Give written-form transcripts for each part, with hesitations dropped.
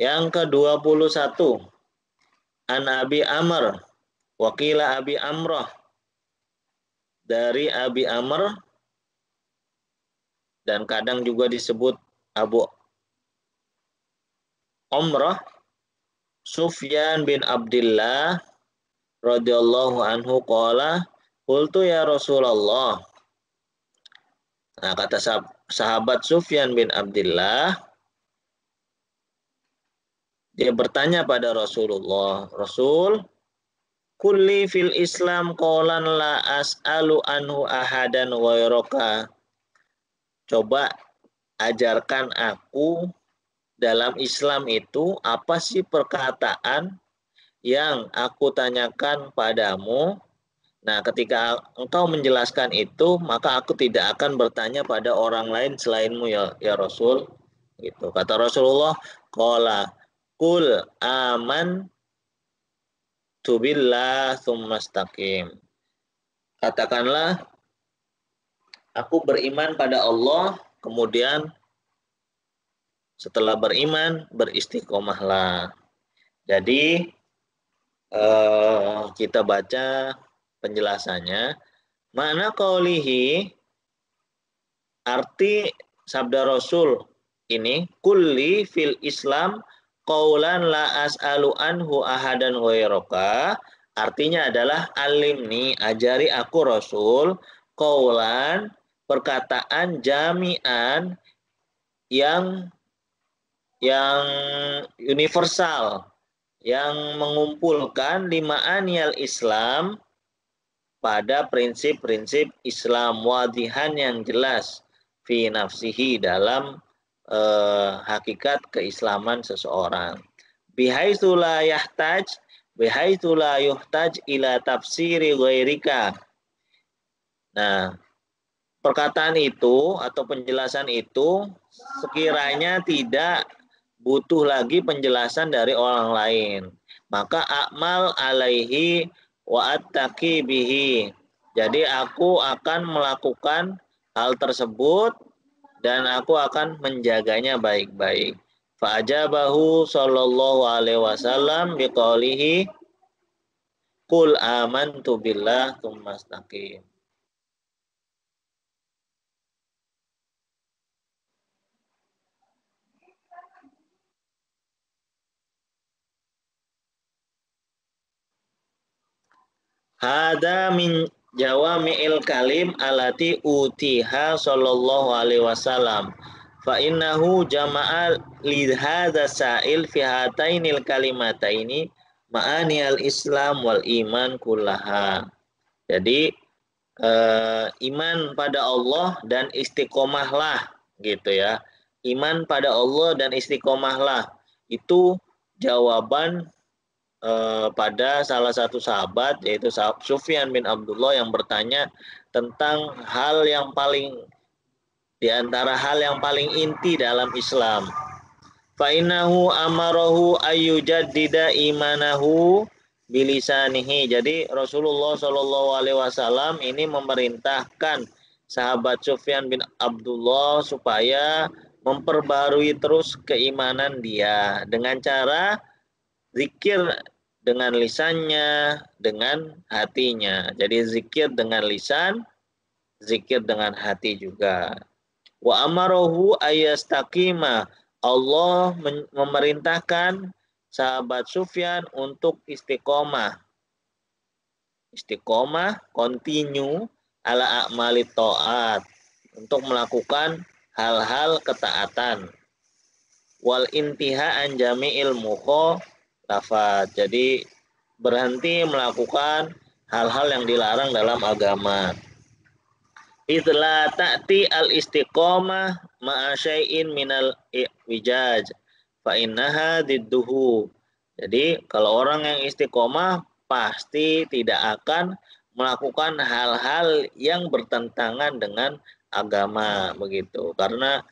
Yang ke-21, An Abi Amr, wakila Abi Amrah, dari Abi Amr, dan kadang juga disebut Abu Amrah, Sufyan bin Abdullah radhiyallahu anhu qala, qultu ya Rasulullah. Nah, kata sahabat Sufyan bin Abdullah, dia bertanya pada Rasulullah, Rasul, kulli fil Islam qawlan la as'alu anhu ahadan ghairaka. Coba ajarkan aku dalam Islam itu apa sih perkataan yang aku tanyakan padamu. Nah, ketika engkau menjelaskan itu, maka aku tidak akan bertanya pada orang lain selainmu ya Rasul. Gitu. Kata Rasulullah, qala kul aman tubillah tsumastaqim. Katakanlah, aku beriman pada Allah, kemudian setelah beriman, beristiqomahlah. Jadi, kita baca penjelasannya. Mana qaulihi, arti sabda Rasul ini, kulli fil Islam qaulan la as'alu anhu ahadan ghairaka, artinya adalah alimni, ajari aku Rasul, qaulan, perkataan jami'an yang universal, yang mengumpulkan limaaniyal Islam, pada prinsip-prinsip Islam, wadihan yang jelas fi nafsihi, dalam hakikat keislaman seseorang. Bihaitsu la yuhtaj ila tafsiri ghairika. Nah, perkataan itu atau penjelasan itu sekiranya tidak butuh lagi penjelasan dari orang lain, maka akmal alaihi wa attaqi bihi. Jadi aku akan melakukan hal tersebut dan aku akan menjaganya baik-baik. Fa ajabahu sallallahu alaihi wasallam biqaulihi qul amantu billah tsumastaqim. Hada min jawami'il kalim alati utiha sallallahu alaihi wasallam. Fa innahu jama'a lidhadha sa'il fi hatainil kalimataini ma'ani al-islam wal iman kullaha. Jadi iman pada Allah dan istiqomahlah, gitu ya. Iman pada Allah dan istiqomahlah itu jawaban pada salah satu sahabat, yaitu Sufyan bin Abdullah, yang bertanya tentang hal yang paling, di antara hal yang paling inti dalam Islam. Fa'innahu amarahu ayyujaddida imanahu bilisanihi. Jadi Rasulullah Shallallahu Alaihi Wasallam ini memerintahkan sahabat Sufyan bin Abdullah supaya memperbarui terus keimanan dia dengan cara zikir dengan lisannya, dengan hatinya. Jadi zikir dengan lisan, zikir dengan hati juga. Wa amarahu ayastaqima. Allah memerintahkan sahabat Sufyan untuk istiqomah. Istiqomah, continue ala a'mali ta'at, untuk melakukan hal-hal ketaatan. Wal intiha an jami'il lafaz. Jadi berhenti melakukan hal-hal yang dilarang dalam agama. Idla ta'ti al-istiqomah ma'a syai'in minal wijaj fa innaha didduhu. Jadi kalau orang yang istiqomah pasti tidak akan melakukan hal-hal yang bertentangan dengan agama, begitu. Karena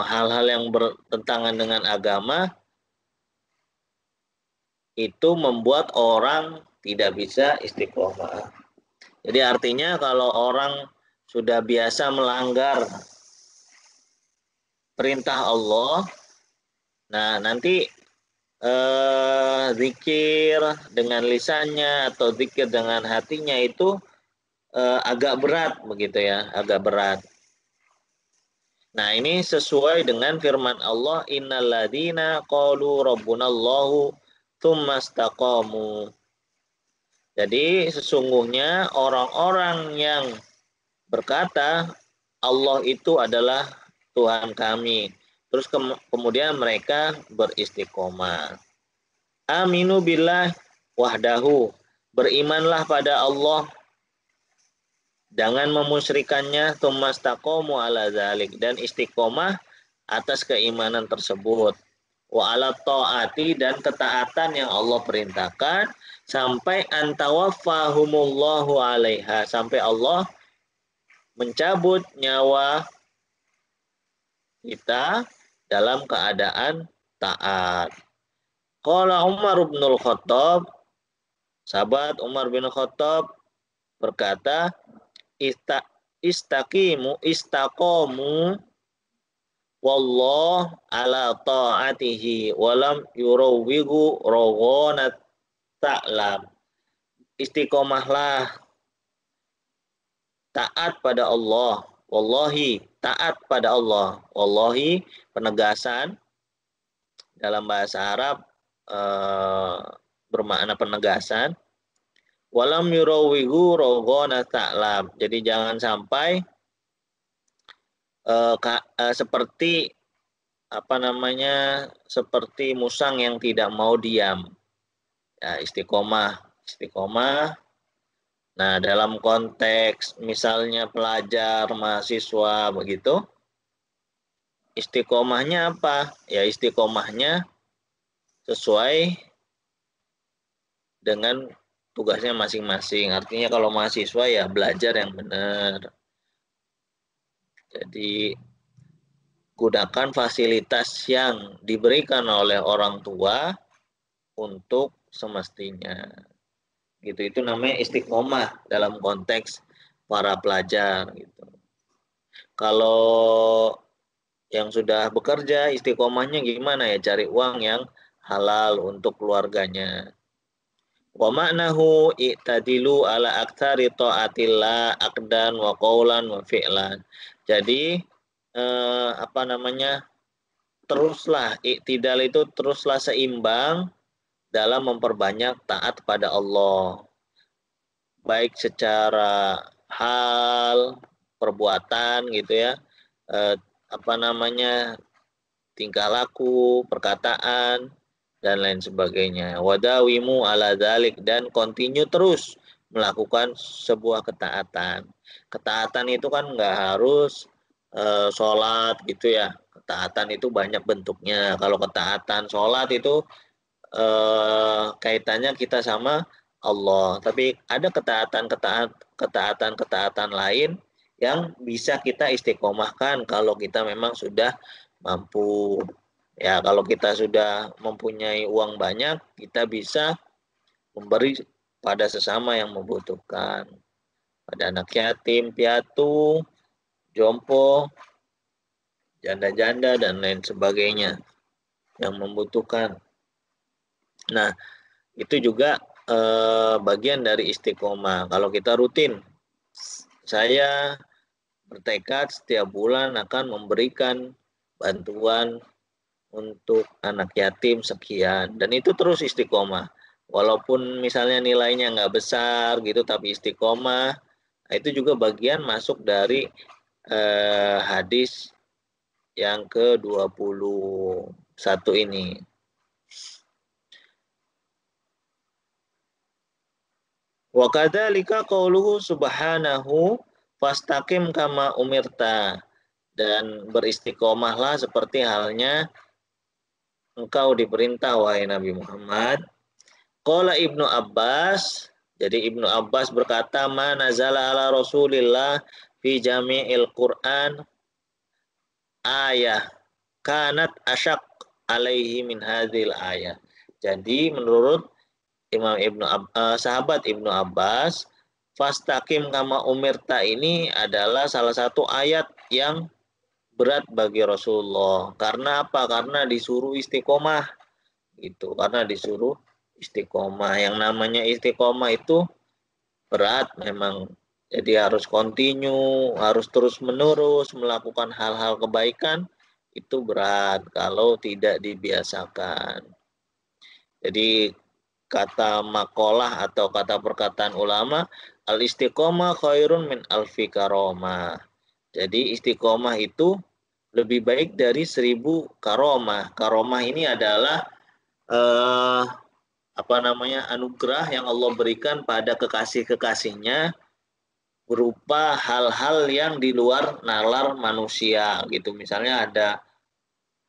hal-hal yang bertentangan dengan agama itu membuat orang tidak bisa istiqomah. Jadi artinya kalau orang sudah biasa melanggar perintah Allah, Nah, nanti zikir dengan lisannya atau zikir dengan hatinya itu agak berat begitu ya, agak berat. Nah, ini sesuai dengan firman Allah, innalladzina qalu rabbunallahu tsumastaqamu. Jadi sesungguhnya orang-orang yang berkata Allah itu adalah Tuhan kami. Terus kemudian mereka beristiqomah. Aminu billah wahdahu. Berimanlah pada Allah, jangan memusyrikannya, tsumastaqamu ala dzalik, dan istiqomah atas keimanan tersebut. Wa ala taati, dan ketaatan yang Allah perintahkan, sampai antawaffahumullahu alaiha, sampai Allah mencabut nyawa kita dalam keadaan taat. Qala Umar bin Khattab, sahabat Umar bin Khattab berkata, istaqimu istaqamu wallah ala ta'atihi walam yurawwigu rogonat ta'lam. Istiqomahlah, taat pada Allah. Wallahi, taat pada Allah. Wallahi, penegasan dalam bahasa Arab bermakna penegasan. Walam yurawihu rogona ta'lam. Jadi jangan sampai seperti seperti musang yang tidak mau diam. Ya, istiqomah. Nah, dalam konteks misalnya pelajar, mahasiswa begitu, istiqomahnya apa? Ya, istiqomahnya sesuai dengan tugasnya masing-masing. Artinya kalau mahasiswa ya belajar yang benar. Jadi gunakan fasilitas yang diberikan oleh orang tua untuk semestinya. Gitu, itu namanya istiqomah dalam konteks para pelajar gitu. Kalau yang sudah bekerja, istiqomahnya gimana ya? Cari uang yang halal untuk keluarganya. Wa ma'nahu i'tadilu ala aktsari ta'atillah aqdan wa qaulan wa fi'lan. Jadi teruslah i'tidal itu teruslah seimbang dalam memperbanyak taat pada Allah. Baik secara hal, perbuatan gitu ya. Tingkah laku, perkataan, dan lain sebagainya. Wadawimu ala dzalik, dan continue terus melakukan sebuah ketaatan. Ketaatan itu kan nggak harus sholat gitu ya. Ketaatan itu banyak bentuknya. Kalau ketaatan sholat itu kaitannya kita sama Allah. Tapi ada ketaatan lain yang bisa kita istiqomahkan kalau kita memang sudah mampu. Ya, kalau kita sudah mempunyai uang banyak, kita bisa memberi pada sesama yang membutuhkan. Pada anak yatim, piatu, jompo, janda-janda, dan lain sebagainya yang membutuhkan. Nah, itu juga bagian dari istiqomah. Kalau kita rutin, saya bertekad setiap bulan akan memberikan bantuan untuk anak yatim sekian, dan itu terus istiqomah. Walaupun misalnya nilainya nggak besar gitu, tapi istiqomah, itu juga bagian masuk dari hadis yang ke-21 ini. Wa kadzalika qauluhu subhanahu fastaqim kama umirta, dan beristiqomahlah seperti halnya engkau diperintah wahai Nabi Muhammad. Qala Ibnu Abbas, jadi Ibnu Abbas berkata, ma nazala ala Rasulillah fi jami'il Qur'an ayah kanat asyak alaihi min hadhil ayah. Jadi menurut sahabat Ibnu Abbas, fastaqim kama umirta ini adalah salah satu ayat yang berat bagi Rasulullah. Karena apa? Karena disuruh istiqomah gitu. Karena disuruh istiqomah. Yang namanya istiqomah itu berat memang. Jadi harus continue, harus terus-menerus melakukan hal-hal kebaikan itu berat kalau tidak dibiasakan. Jadi kata makalah atau kata perkataan ulama, al-istiqomah khairun min alfi karomah. Jadi istiqomah itu lebih baik dari 1000 karomah. Karomah ini adalah eh, anugerah yang Allah berikan pada kekasih-kekasihnya berupa hal-hal yang di luar nalar manusia gitu. Misalnya ada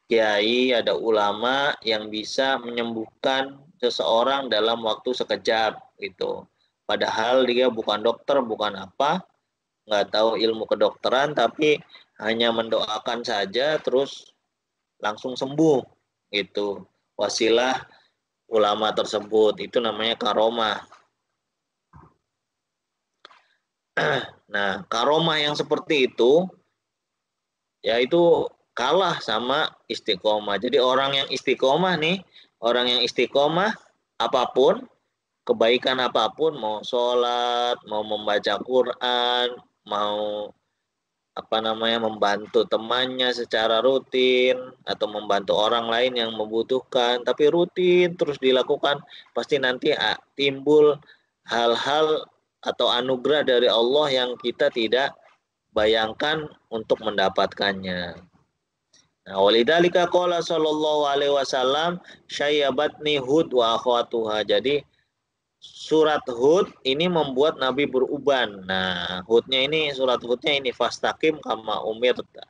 kiai, ada ulama yang bisa menyembuhkan seseorang dalam waktu sekejap gitu. Padahal dia bukan dokter, bukan apa, nggak tahu ilmu kedokteran, tapi hanya mendoakan saja terus langsung sembuh gitu. Wasilah ulama tersebut itu namanya karomah. Nah, karomah yang seperti itu yaitu kalah sama istiqomah. Jadi orang yang istiqomah nih, orang yang istiqomah apapun, kebaikan apapun, mau sholat, mau membaca Quran, mau membantu temannya secara rutin atau membantu orang lain yang membutuhkan, tapi rutin terus dilakukan, pasti nanti timbul hal-hal atau anugerah dari Allah yang kita tidak bayangkan untuk mendapatkannya. Nah, walidzalika qala sallallahu alaihi wasallam syayyabatni Hud wa akhwatuha. Jadi surat Hud ini membuat Nabi beruban. Nah, surat Hudnya ini fastaqim kama umirta.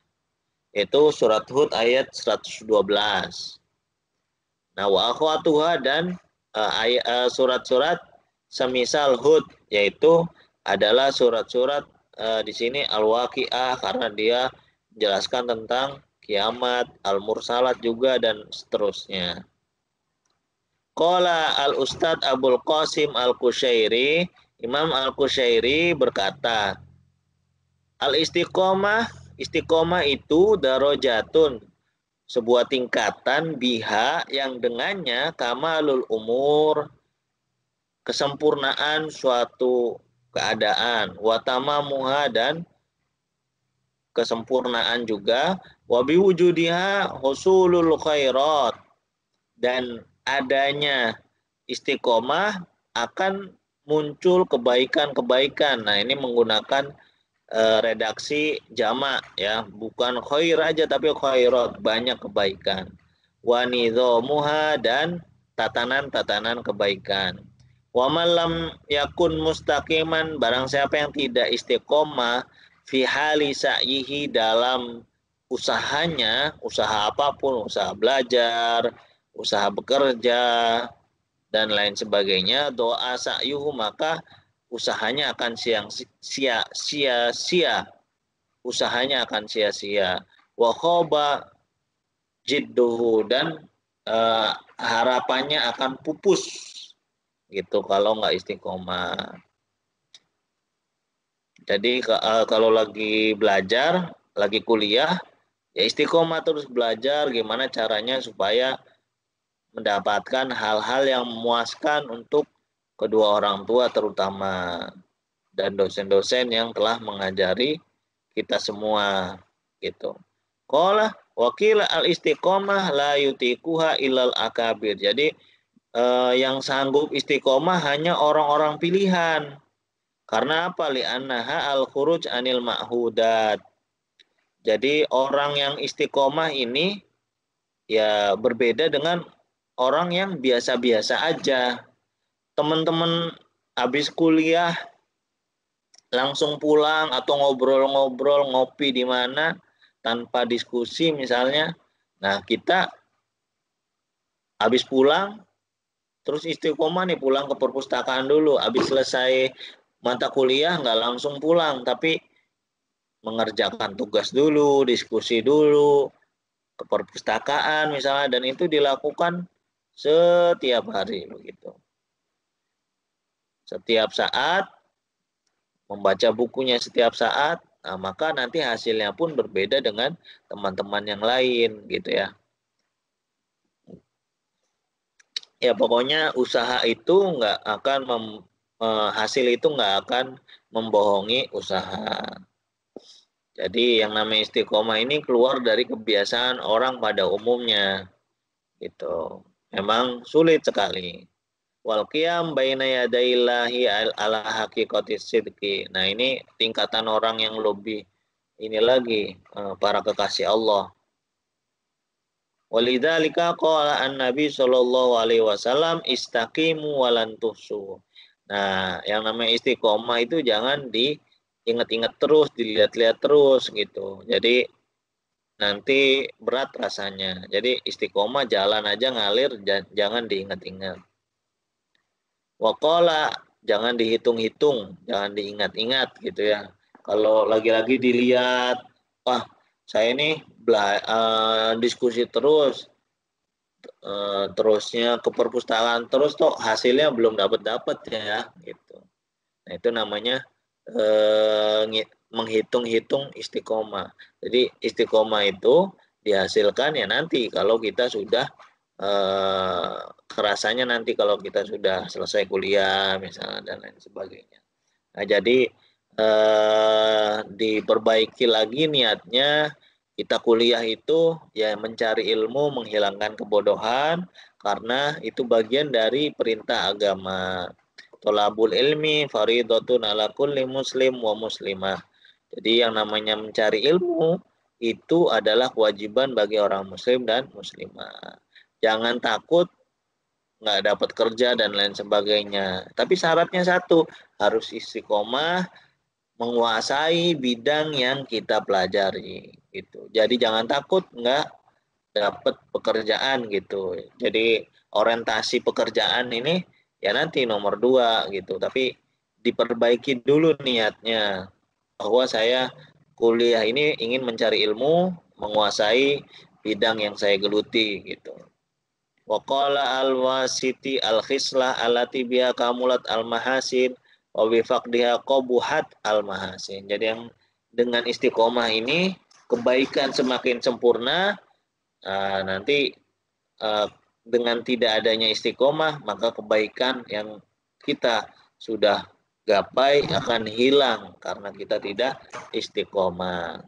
Itu surat Hud ayat 112. Nah, wa akhwatuha dan surat-surat semisal Hud yaitu adalah surat-surat di sini Al-Waqiah karena dia menjelaskan tentang kiamat, Al-Mursalat juga dan seterusnya. Qala al-Ustad Abul Qasim al-Qushairi, Imam al-Qushairi berkata, al-istiqomah, istiqomah itu darajatun, sebuah tingkatan biha yang dengannya kamalul umur, kesempurnaan suatu keadaan, watamamuha dan kesempurnaan juga, wabi wujudiha husulul khairat, dan adanya istiqomah akan muncul kebaikan-kebaikan. Nah, ini menggunakan redaksi jamak ya, bukan khair aja tapi khairat, banyak kebaikan. Wa nidhamuha dan tatanan-tatanan kebaikan. Wa man lam yakun mustaqiman, barang siapa yang tidak istiqomah fi hali sa'yihi, dalam usahanya, usaha apapun, usaha belajar, usaha bekerja dan lain sebagainya, doa sa'yuhu, maka usahanya akan sia-sia, usahanya akan sia-sia. Wa khaba jidduhu, dan harapannya akan pupus gitu kalau nggak istiqomah. Jadi kalau lagi belajar, lagi kuliah, ya istiqomah terus belajar gimana caranya supaya mendapatkan hal-hal yang memuaskan untuk kedua orang tua terutama dan dosen-dosen yang telah mengajari kita semua gitu. Qala wakila al istiqomah la yutikuha ilal akabir. Jadi yang sanggup istiqomah hanya orang-orang pilihan. Karena apa? Li'annaha al khuruj anil ma'hudat. Jadi orang yang istiqomah ini ya berbeda dengan orang yang biasa-biasa aja. Teman-teman habis kuliah langsung pulang atau ngobrol-ngobrol, ngopi di mana tanpa diskusi misalnya. Nah, kita habis pulang terus istiqomah nih, pulang ke perpustakaan dulu. Habis selesai mata kuliah nggak langsung pulang, tapi mengerjakan tugas dulu, diskusi dulu ke perpustakaan misalnya, dan itu dilakukan setiap hari begitu. Setiap saat membaca bukunya, setiap saat Nah, maka nanti hasilnya pun berbeda dengan teman-teman yang lain gitu ya. Ya pokoknya usaha itu nggak akan hasil itu nggak akan membohongi usaha. Jadi yang namanya istiqomah ini keluar dari kebiasaan orang pada umumnya gitu. Memang sulit sekali. Wal qiyam baina yadaillahi ala haqiqati sidqi. Nah, ini tingkatan orang yang lebih ini lagi para kekasih Allah. Walidzalika qala an-nabi sallallahu alaihi wasallam istaqimu walan tuhsu. Nah, yang namanya istiqomah itu jangan diingat-ingat terus, dilihat-lihat terus gitu. Jadi nanti berat rasanya. Jadi istiqomah jalan aja ngalir, jangan diingat-ingat. Waqala jangan dihitung-hitung, jangan diingat-ingat gitu ya. Kalau lagi-lagi dilihat, wah saya ini diskusi terus, terusnya ke perpustakaan terus toh hasilnya belum dapat ya gitu. Nah itu namanya menghitung-hitung istiqomah. Jadi istiqomah itu dihasilkan ya nanti kalau kita sudah kerasanya nanti kalau kita sudah selesai kuliah misalnya dan lain sebagainya. Nah jadi diperbaiki lagi niatnya, kita kuliah itu ya mencari ilmu, menghilangkan kebodohan, karena itu bagian dari perintah agama. Tolabul ilmi faridatun ala kulli muslim wa muslimah. Jadi yang namanya mencari ilmu itu adalah kewajiban bagi orang muslim dan muslimah. Jangan takut nggak dapat kerja dan lain sebagainya. Tapi syaratnya satu, harus istiqomah menguasai bidang yang kita pelajari gitu. Jadi jangan takut nggak dapat pekerjaan gitu. Jadi orientasi pekerjaan ini ya nanti nomor 2 gitu. Tapi diperbaiki dulu niatnya bahwa saya kuliah ini ingin mencari ilmu, menguasai bidang yang saya geluti gitu. Waqala al-wasiti al-khislah allati biha kamulat al-mahasin wa bifaqdiha qabuhat al-mahasin. Jadi yang dengan istiqomah ini kebaikan semakin sempurna. Nanti dengan tidak adanya istiqomah maka kebaikan yang kita sudah gapai akan hilang karena kita tidak istiqomah.